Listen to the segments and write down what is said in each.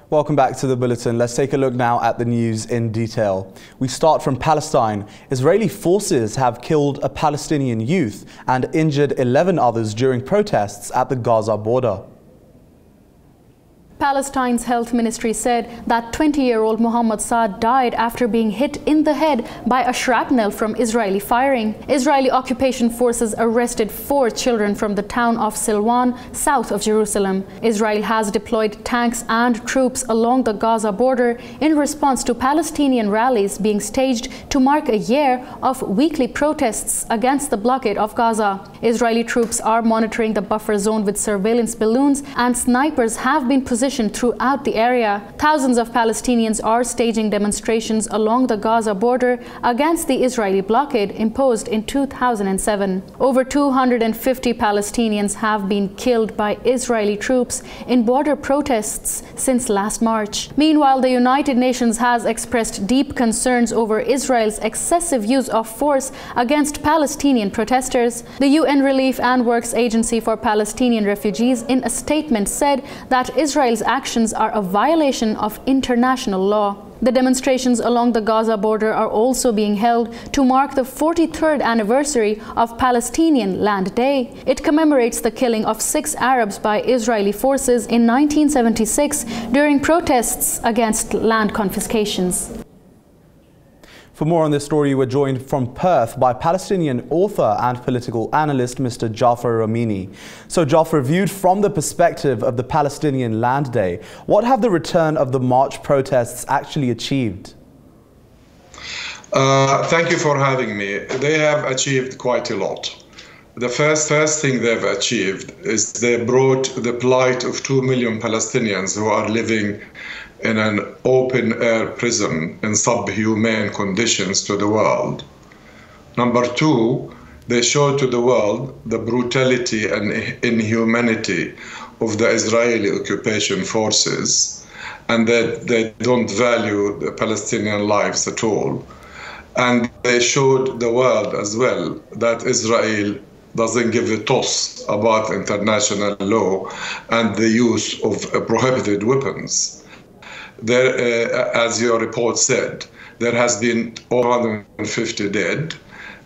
Welcome back to the Bulletin. Let's take a look now at the news in detail. We start from Palestine. Israeli forces have killed a Palestinian youth and injured 11 others during protests at the Gaza border. Palestine's health ministry said that 20-year-old Mohammed Saad died after being hit in the head by a shrapnel from Israeli firing. Israeli occupation forces arrested 4 children from the town of Silwan, south of Jerusalem. Israel has deployed tanks and troops along the Gaza border in response to Palestinian rallies being staged to mark a year of weekly protests against the blockade of Gaza. Israeli troops are monitoring the buffer zone with surveillance balloons, and snipers have been positioned throughout the area. Thousands of Palestinians are staging demonstrations along the Gaza border against the Israeli blockade imposed in 2007. Over 250 Palestinians have been killed by Israeli troops in border protests since last March. Meanwhile, the United Nations has expressed deep concerns over Israel's excessive use of force against Palestinian protesters. The UN Relief and Works Agency for Palestinian Refugees in a statement said that Israel's actions are a violation of international law. The demonstrations along the Gaza border are also being held to mark the 43rd anniversary of Palestinian Land Day. It commemorates the killing of 6 Arabs by Israeli forces in 1976 during protests against land confiscations. For more on this story, we're joined from Perth by Palestinian author and political analyst Mr. Jafar Ramini. So Jafar, viewed from the perspective of the Palestinian Land Day, what have the return of the March protests actually achieved? Thank you for having me. They have achieved quite a lot. The first thing they've achieved is they brought the plight of 2 million Palestinians who are living in an open-air prison in subhuman conditions to the world. Number 2, they showed to the world the brutality and inhumanity of the Israeli occupation forces, and that they don't value the Palestinian lives at all. And they showed the world as well that Israel doesn't give a toss about international law and the use of prohibited weapons. There, as your report said, there has been over 150 dead,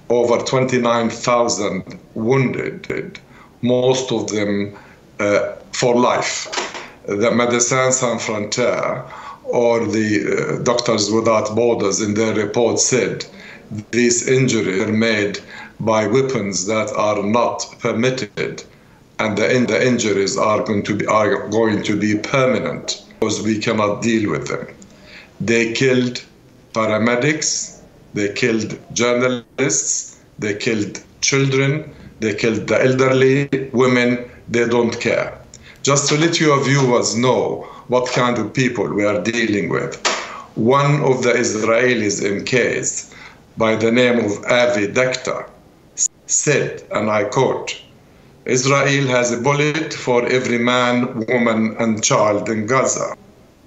over 29,000 wounded, most of them for life. The Médecins Sans Frontières or the Doctors Without Borders in their report said these injuries are made by weapons that are not permitted, and the injuries are going to be permanent, because we cannot deal with them. They killed paramedics, they killed journalists, they killed children, they killed the elderly, women. They don't care. Just to let your viewers know what kind of people we are dealing with. One of the Israelis in case, by the name of Avi Dekta, said, and I quote, "Israel has a bullet for every man, woman, and child in Gaza.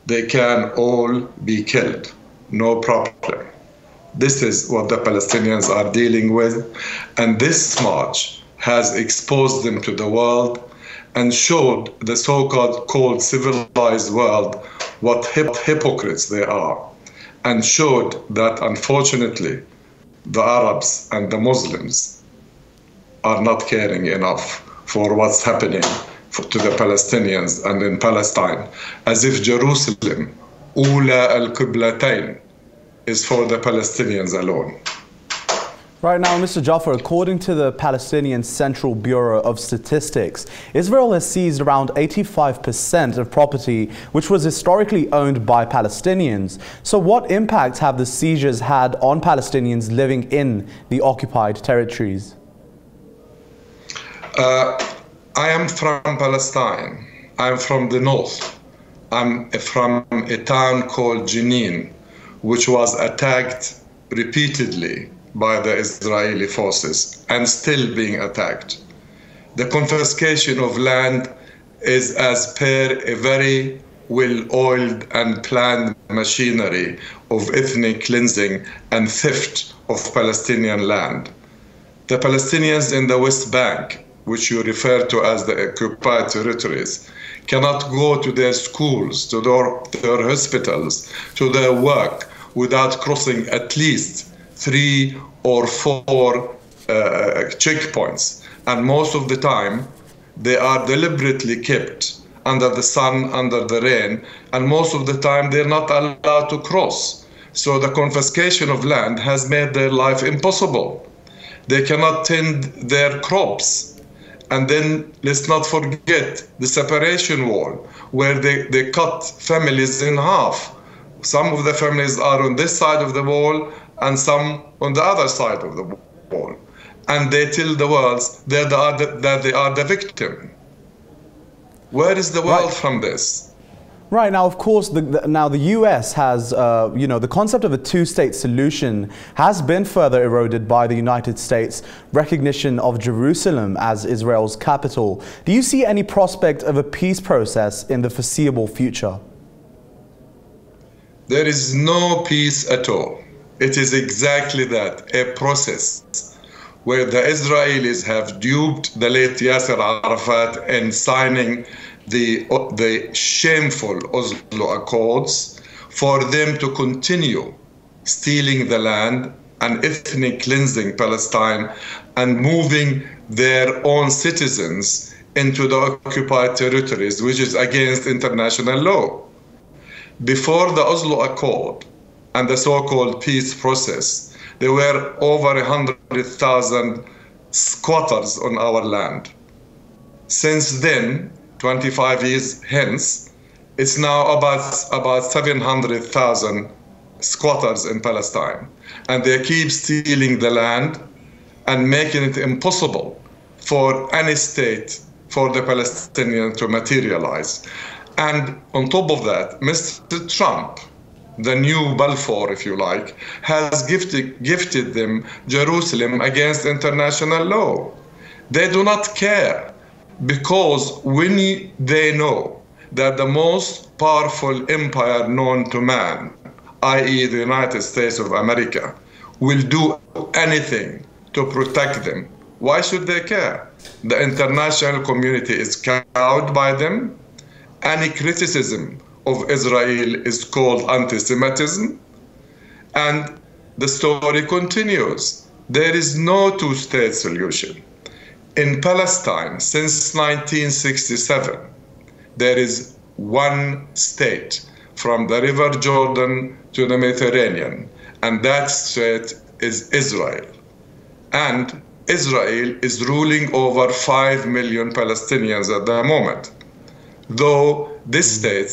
They can all be killed, no problem." This is what the Palestinians are dealing with, and this march has exposed them to the world and showed the so-called civilized world what hypocrites they are, and showed that unfortunately the Arabs and the Muslims are not caring enough for what's happening to the Palestinians and in Palestine, as if Jerusalem, Ula al-Qiblatain, is for the Palestinians alone. Right now, Mr. Jafar, according to the Palestinian Central Bureau of Statistics, Israel has seized around 85% of property which was historically owned by Palestinians. So what impact have the seizures had on Palestinians living in the occupied territories? I am from Palestine. I'm from the north. I'm from a town called Jenin, which was attacked repeatedly by the Israeli forces and still being attacked. The confiscation of land is as per a very well-oiled and planned machinery of ethnic cleansing and theft of Palestinian land. The Palestinians in the West Bank, which you refer to as the occupied territories, cannot go to their schools, to their hospitals, to their work without crossing at least 3 or 4 checkpoints. And most of the time, they are deliberately kept under the sun, under the rain, and most of the time they're not allowed to cross. So the confiscation of land has made their life impossible. They cannot tend their crops. And then let's not forget the separation wall, where they cut families in half. Some of the families are on this side of the wall and some on the other side of the wall. And they tell the world that they are the victim. Where is the world from this? Right, now of course the US has, the concept of a two-state solution has been further eroded by the United States' recognition of Jerusalem as Israel's capital. Do you see any prospect of a peace process in the foreseeable future? There is no peace at all. It is exactly that, a process where the Israelis have duped the late Yasser Arafat in signing the shameful Oslo Accords for them to continue stealing the land and ethnic cleansing Palestine and moving their own citizens into the occupied territories, which is against international law. Before the Oslo Accord and the so-called peace process, there were over 100,000 squatters on our land. Since then, 25 years hence, it's now about 700,000 squatters in Palestine. And they keep stealing the land and making it impossible for any state for the Palestinians to materialize. And on top of that, Mr. Trump, the new Balfour, if you like, has gifted them Jerusalem against international law. They do not care, because when they know that the most powerful empire known to man, i.e. the United States of America, will do anything to protect them, why should they care? The international community is cowed by them. Any criticism of Israel is called anti-Semitism. And the story continues. There is no two-state solution. In Palestine, since 1967, there is one state from the River Jordan to the Mediterranean, and that state is Israel. And Israel is ruling over 5 million Palestinians at the moment. Though this state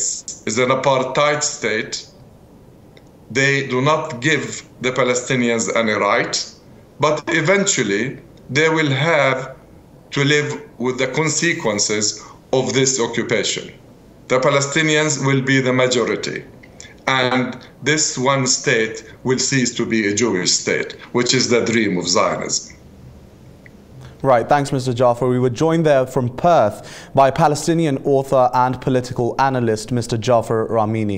is an apartheid state, they do not give the Palestinians any right, but eventually they will have to live with the consequences of this occupation. The Palestinians will be the majority, and this one state will cease to be a Jewish state, which is the dream of Zionism. Right, thanks Mr. Jaffer. We were joined there from Perth by Palestinian author and political analyst Mr. Jaffer Ramini.